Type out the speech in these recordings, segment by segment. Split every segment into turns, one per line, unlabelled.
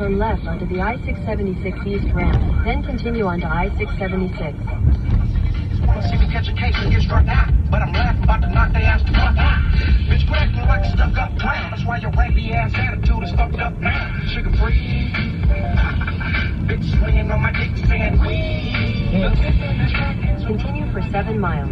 turn left onto the I-676 East ramp, then continue onto I-676.
Wanna see me catch a case and get struck out, but I'm laughing about to knock their ass the fuck out. Bitch, quit acting like a stuck-up clown. That's why your raggedy ass attitude is fucked up now. Sugar free. Bitch swinging on my dick saying we.
Continue for 7 miles.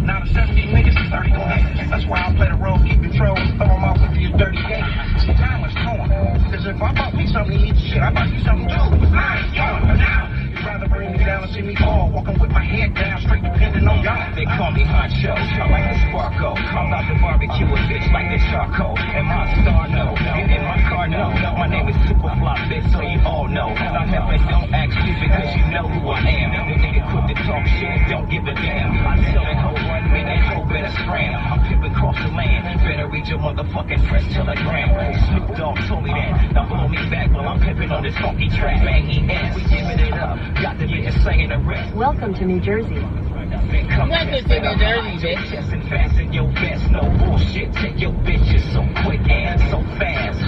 Now the 70 niggas is 30 going. That's why I play the role, keep control, and throw them off with your dirty game. See, time is torn. Cause if I bought me something to eat shit, I bought you something too. I ain't yours, but now you'd rather bring me down and see me fall, walking with my head down, straight depending on y'all.
They call me Honcho, I like the Sparko. I'm about to barbecue a bitch like the charcoal. And my star, no. And in my car, no. My name is Superfly, bitch, so you all know. Now, Hefe, don't act stupid, cause you know who I am. The nigga quick to talk shit, don't give a damn. I tell that whole run, man, that whole better scram. I'm pimping across the land, better read your motherfucking press telegram. Snoop Dogg told me that, now blow me back while I'm pimping on this funky track. Baggy ass, we giving it up, got the bitches singing the rest.
Welcome to New Jersey.
Welcome to New Jersey, bitch.
Just and fasten your vest, no bullshit. Take your bitches so quick and so fast.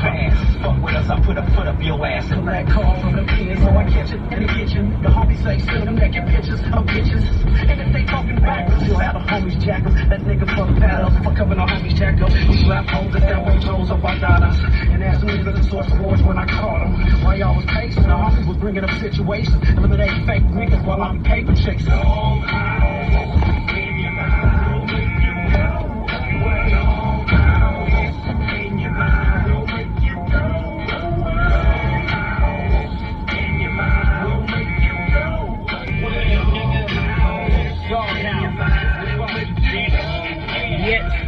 Fuck with us, I put a foot up your ass.
Collect call from the penis, so I catch it in the kitchen. The homies say, send them naked pictures of bitches. And if they talking backwards, you'll have the homies jack 'em. That nigga fuck paddles, fuck up in the homies jack 'em. We slap hoes at that way, toes up our daughters. And ask them niggas the source of wars when I caught them. While y'all was pacing, the homies was bringing up situations. Eliminate fake niggas while I'm paper chasing.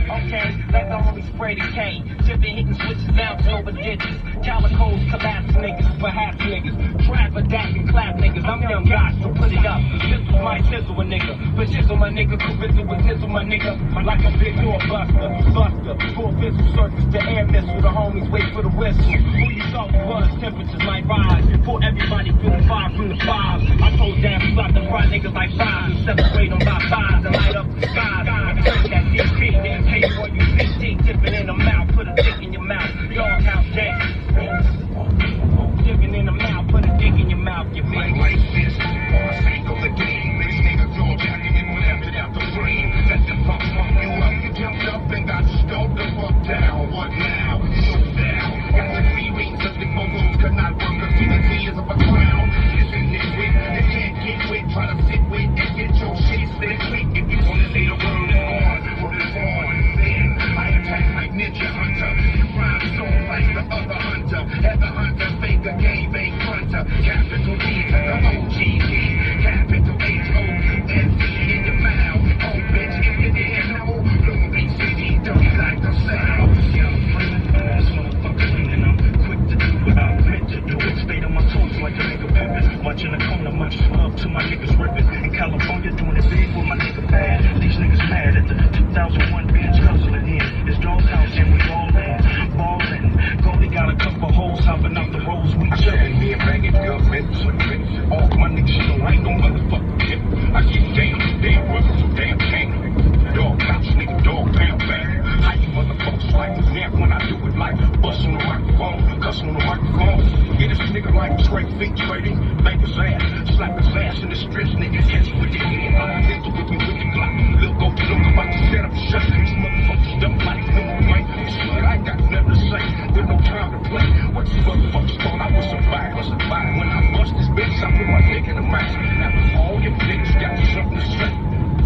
Okay, let the homie spray the cane. Tipping, hitting switches, bouncing over ditches. Calicos, collapse niggas, perhaps niggas. Trap, adapt, and clap niggas. I'm young guys, so put it up. Pistol might sizzle a nigga. But shizzle my nigga, Carissa with nizzle my nigga. Like a big door buster. Full pistol circus, the air missile. The homies wait for the whistle. Who you thought was, temperatures might rise. For everybody feeling 5 from the 5. I told damn slap the fry niggas like 5. And separate them by 5 and light up the skies. Turn that DP, then pay for you 15. Tipping in the mouth, put a dick in your mouth. Doghouse gang. Dipping in the mouth, put a dick in your mouth, you bitch.
Like this, I single the game. This nigga jaw jacking and whatever out the frame. Let the fuck fuck you up. You jumped up and got stoned the fuck down. What now? So down. Got the 3 rings of the photos could not work. The feelings of a clown. Listen, nitwit, you can't get with. Try to sit with and get your shit split quick. If you wanna say the word is on, word is on. Then I attack like Ninja Hunter. You rhyme so like the other hunter. As a hunter, fake a game, bang hunter. Capital D to the OGD. Capital H-O-U-S-E in your mouth. Oh, bitch, if you didn't know, Bloom BCD, don't you like the sound? Yeah, I'm friendly, ass motherfucker, and I'm quick to do what I'm meant to do. Stayed on my toes like a nigga pimpin'. Watching the corner, much love to my niggas rippin'. In California, doing it big with my nigga bad. These niggas mad at the 2001 bench hustling here. It's Dog's house and we all in. Ballin'. Goldie got a couple hoes hopping out the roads we chillin'. Me and Ragged government slippin'. All my niggas know I ain't no motherfucking kid. I get damn brother, so damn king. Dog house, nigga, dog pound bang. How you motherfuckers like me now when I do it like bust on the microphone, cuss on the microphone. Yeah, this nigga like straight feet trading, make his ass, slap his ass in the strips, nigga, catch with the head. I'm pistol with me with the Glock. Look about to set up shut. These motherfuckers dumb like no right. Shit, I ain't got nothing to say, with no time to play. What you motherfuckers thought I was surviving? When I bust this bitch, I put my dick in the mouth. Now all you niggas got something to say.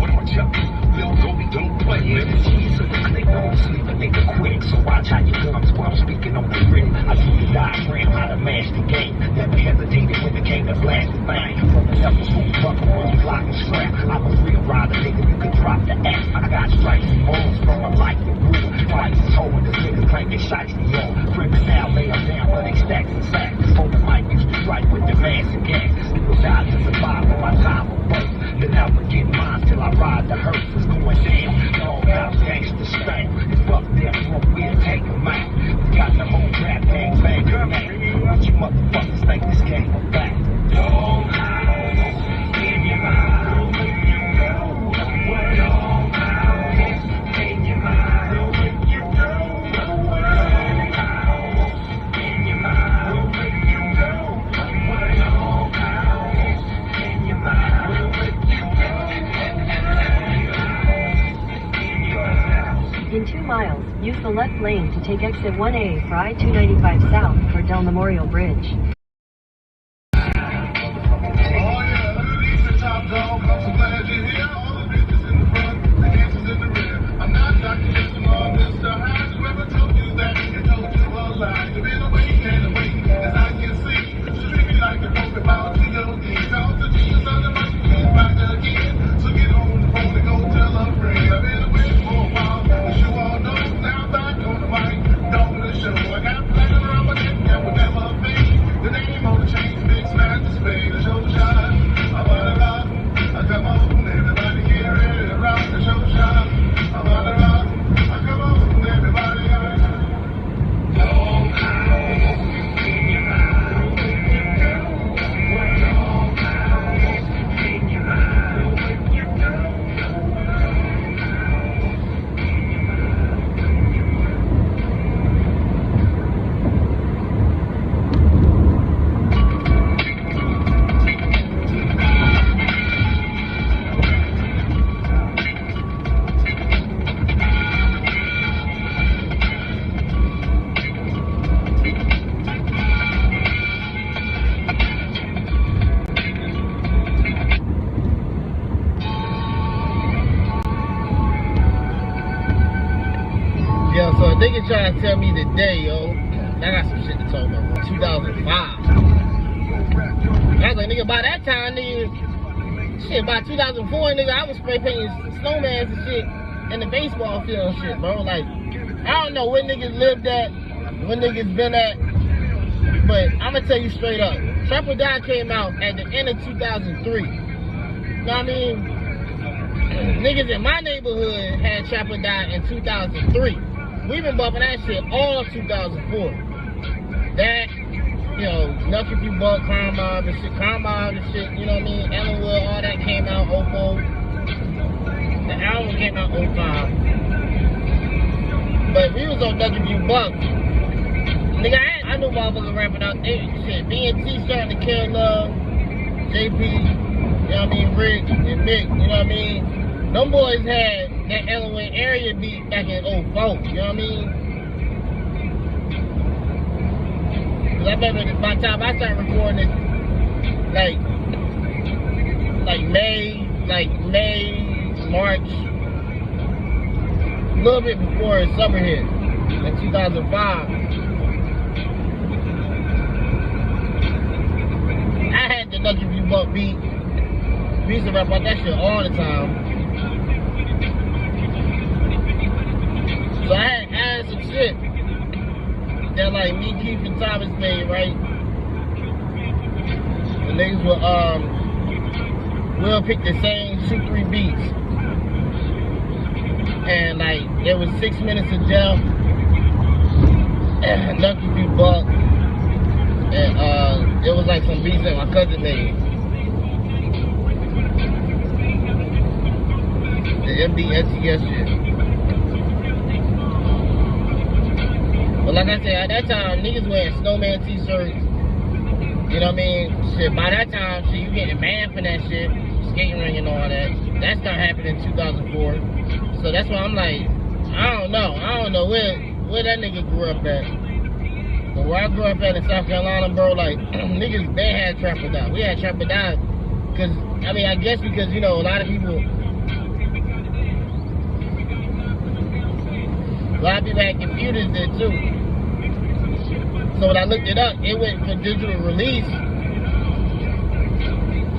What am I telling you? Lil' Goldie don't play, nigga.
Cheese of the click, don't sleep a nigga quick. So watch how you comes while I'm speaking on the grid. I see the diagram, how to mash the game. Never hesitated when the game that blasted bang. From the level school, buckle, was block and strap. I'm a real rider, nigga, you can drop the axe. I got stripes and bones from a life and rule. Twice as whole, this nigga cranking shots to yo. Criminal now, lay them down, but they stacks and sacks. On the mic, used to strike with the mass and gas. People die to survive on my time of birth. Then I'll forget mine till I ride the hearse. It's going down, Doghouse gangsta style. It's fuck them, what we'll take them out. We got the whole rap gang bang now. What you motherfuckers think this game about? Doghouse in your mouth, when you go. Doghouse in your mouth, when you go.
Use the left lane to take exit 1A for I-295 South for Del Memorial Bridge.
Oh yeah, underneath the top dog, I'm so glad you're here. All the bitches in the front, the dancers in the rear. I'm not Dr. Islamar, Mr. Hyde. Whoever told you that, you told you a lie. You've been waiting and waiting, as I can see. So treat me like a dope about to your knees. Talk to Jesus on the mic, he's back again. So get on the phone and go tell a friend. I've been away for a while, but you all know now I'm back on the mic. Don't the show. I got platinum around my neck, that would never fade. The name on the chain, big smash display, the show shine. I'm on the rock, I come on, everybody get ready to rock the show shine. I'm on the rock, I come on, everybody
Yo, so a nigga trying to tell me today, yo, I got some shit to talk about. 2005. I was like, nigga, by that time, nigga, shit, by 2004, nigga, I was spray painting snowmans and shit in the baseball field and shit, bro. Like, I don't know where niggas lived at, where niggas been at, but I'm gonna tell you straight up. Trap or Die came out at the end of 2003. You know what I mean? Niggas in my neighborhood had Trap or Die in 2003. We've been bumping that shit all of 2004. That, you know, Knuckle If You Buck, Crime Mob and shit, you know what I mean? Ellenwood, all that came out 04. The album came out 05. But we was on Knuckle If You Buck. Nigga, I knew motherfuckers rapping out there. Shit, B&T starting to kill love. JP, you know what I mean? Rick and Mick, you know what I mean? Them boys had that Ellenwood area beat back in 04, you know what I mean? Cause I remember by the time I started recording it, like May, March, a little bit before summer hit, in 2005. I had the Knuckle If You Buck beat. We used to rap about that shit all the time. So I had some shit that like me, Keith, and Thomas made, right? The niggas will pick the same 2-3 beats. And like it was 6 minutes of Jeff, Knuckle If You Buck, and it was like some beats that my cousin made. The MDSCS shit. But like I said, at that time, niggas wearing snowman t-shirts. You know what I mean? Shit, by that time, shit, you getting banned for that shit. Skating ring and all that. That started happening in 2004. So that's why I'm like, I don't know where that nigga grew up at. But where I grew up at in South Carolina, bro, like, niggas, they had Trap or Die. We had Trap or Die. Cause, I mean, I guess because, you know, a lot of people had computers there too. So when I looked it up, it went for digital release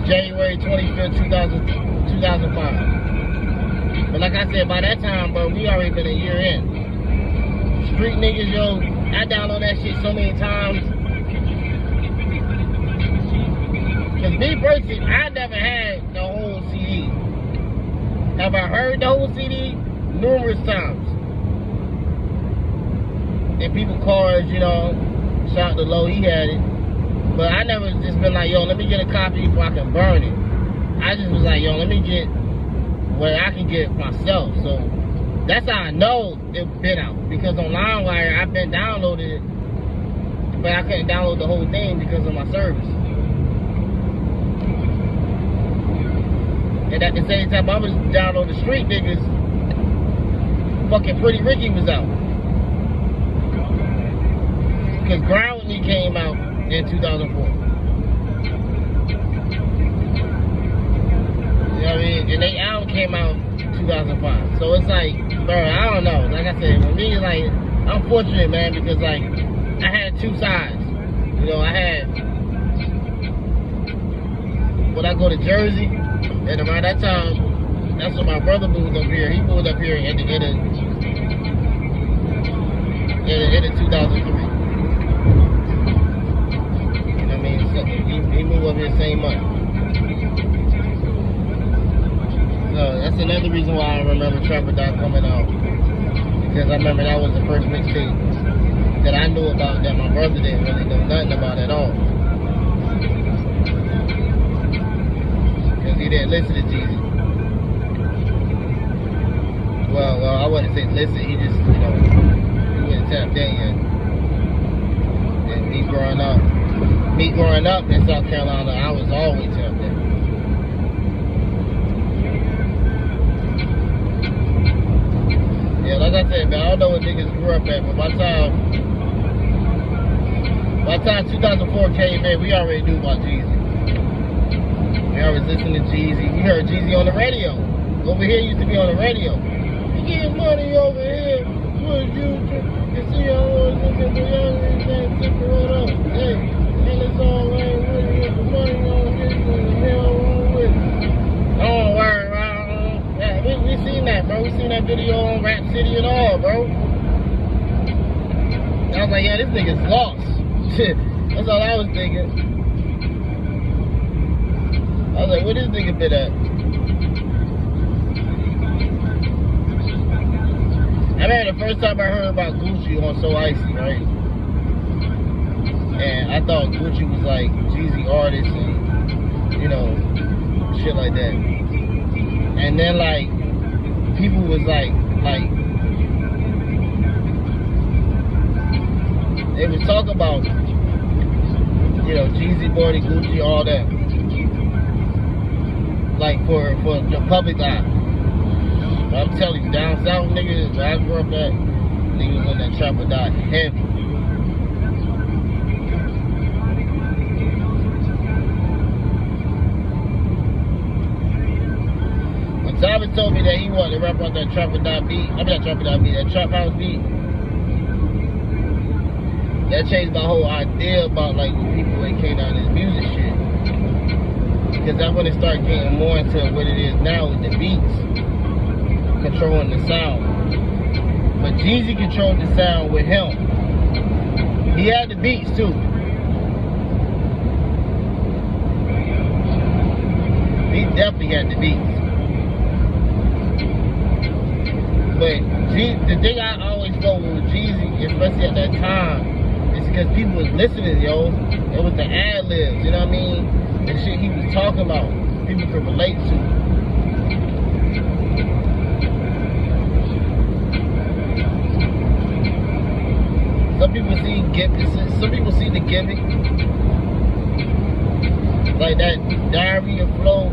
January 25th, 2005. But like I said, by that time, bro, we already been a year in. Street niggas, yo, I download that shit so many times. Cause me personally, I never had the whole CD. Have I heard the whole CD? Numerous times. In people's cars, you know, shout out to Low, he had it. But I never just been like, yo, let me get a copy before I can burn it. I just was like, yo, let me get what I can get myself. So that's how I know it's been out. Because on LimeWire, I've been downloading it, but I couldn't download the whole thing because of my service. And at the same time, I was downloading Street Niggas, fucking Pretty Ricky was out. because Grind With Me came out in 2004. You know what I mean? And they album came out 2005. So it's like, bro, I don't know. Like I said, for me, like, I'm fortunate, man, because like I had two sides. You know, I had when I go to Jersey, and around that time, that's when my brother moved up here. He moved up here at the end of 2003. You know what I mean? So he moved up here the same month. So that's another reason why I remember Trapper Dot coming out. Because I remember that was the first mixtape that I knew about that my brother didn't really know nothing about at all. Because he didn't listen to Jeezy. Well, I wouldn't say listen, he just, you know, he wouldn't tap in yet. And me growing up in South Carolina, I was always tapped in. Yeah, like I said, man, I don't know what niggas grew up at, but by the time 2004 came in, we already knew about Jeezy. We always listened to Jeezy. We heard Jeezy on the radio. Over here used to be on the radio. You getting money over here. What you see, I always look at the young niggas and stick it up. Hey, and it's all right with it. The money on this one, the hell wrong with it. Don't worry about it. Yeah, we seen that, bro. We seen that video on Rap City and all, bro. I was like, yeah, this nigga's lost. That's all I was thinking. I was like, where this nigga been at? I remember the first time I heard about Gucci on So Icy, right? And I thought Gucci was like Jeezy artist and, you know, shit like that. And then like, people was like, they was talking about, you know, Jeezy, Bordy, Gucci, all that. Like for the public eye. But I'm telling you, down south niggas, where I grew up at, niggas on that Trapper Dot heavy. When Thomas told me that he wanted to rap on that Trapper Dot beat, that Trap House beat, that changed my whole idea about like people that came down this music shit. Because that's when it started getting more into what it is now with the beats, controlling the sound. But Jeezy controlled the sound with him. He had the beats too. He definitely had the beats. But the thing I always felt with Jeezy, especially at that time, is because people was listening, yo. It was the ad-libs, you know what I mean? The shit he was talking about, people could relate to. Some people see the gimmick. Like that diarrhea flow.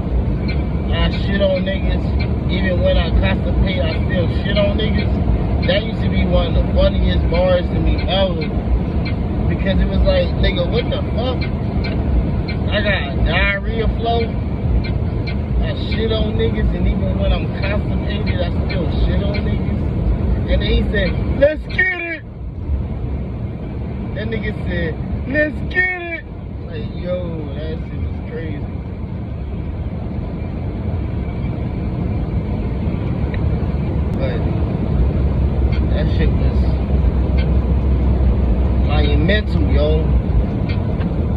I shit on niggas. Even when I constipate, I still shit on niggas. That used to be one of the funniest bars to me ever. Because it was like, nigga, what the fuck? I got diarrhea flow. I shit on niggas, and even when I'm constipated, I still shit on niggas. And then he said, let's get it. That nigga said, let's get it. Like, yo, that shit was crazy. But that shit was monumental, yo.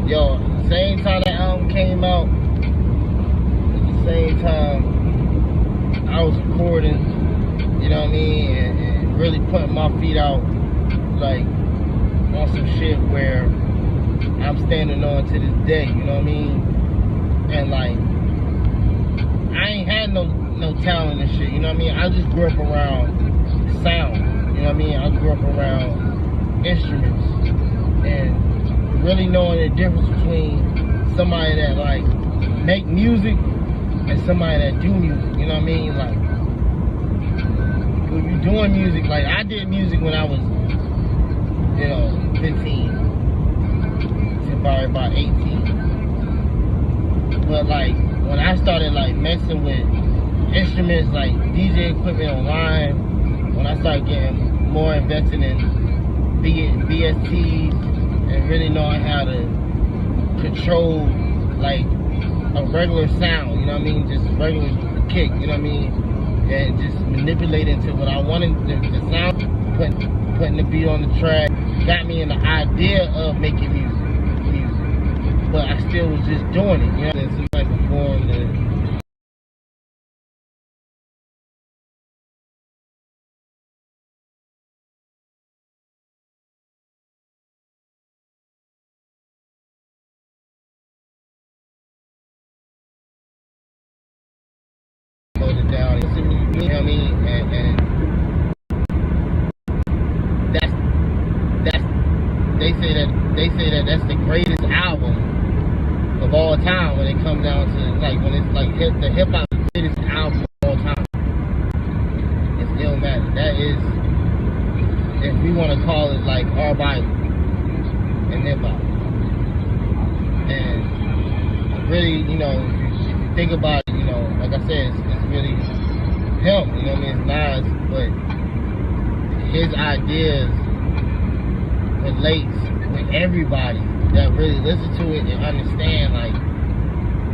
Yo, same time that album came out, at the same time I was recording, you know what I mean, and really putting my feet out, like, on some shit where I'm standing on to this day, you know what I mean? And like, I ain't had no talent and shit, you know what I mean? I just grew up around sound, you know what I mean? I grew up around instruments and really knowing the difference between somebody that like make music and somebody that do music, you know what I mean? Like, when you're doing music, like I did music when I was you know, 15 to probably about 18. But like when I started like messing with instruments like DJ equipment online, when I started getting more invested in VSTs and really knowing how to control like a regular sound, you know what I mean, just regular kick, you know what I mean, and just manipulate into what I wanted the sound, putting the beat on the track, got me in the idea of making music, but I still was just doing it, you know, and somebody performed the it down, you know what I mean, and that's they say that that's the greatest album of all time when it comes down to like when it's like the hip hop is the greatest album of all time. It's Illmatic. That is, if we want to call it like our Bible and hip hop. And really, you know, if you think about it, you know, like I said, it's really him, you know what I mean, it's Nas, but his ideas relates with everybody that really listen to it and understand, like,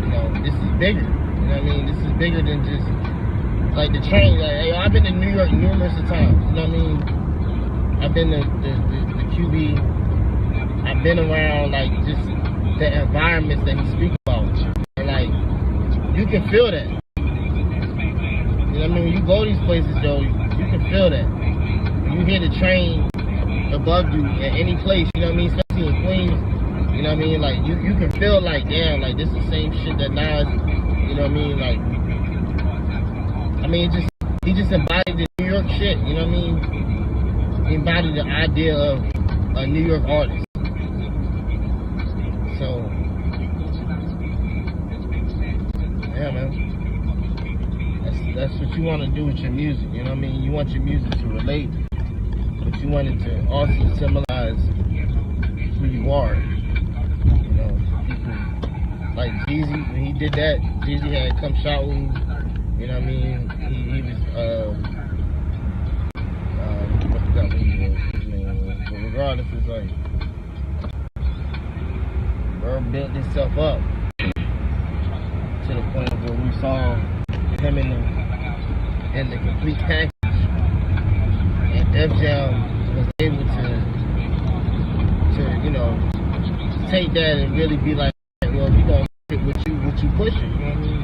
you know, this is bigger, you know what I mean, this is bigger than just, like, the train, like, hey, I've been to New York numerous of times, you know what I mean, I've been to the QB, I've been around, like, just the environments that he speaks about, and, like, you can feel that. You know what I mean? When you go to these places, Joe, you can feel that. When you hear the train above you at any place, you know what I mean? Especially in Queens, you know what I mean? Like, you can feel like, damn, like, this is the same shit that Nas, you know what I mean? Like, I mean, he just embodied the New York shit, you know what I mean? He embodied the idea of a New York artist. So, yeah, man. That's what you want to do with your music, you know what I mean? You want your music to relate, but you want it to also symbolize who you are. You know, people like Jeezy, when he did that, Jeezy had Come Shot With Me, you know what I mean? He was, I forgot what his name was, but regardless, it's like, Bird built himself up to the point where we saw him in the complete package, and Def Jam was able to you know, take that and really be like, well, we gonna fit what you pushing, you know what I mean?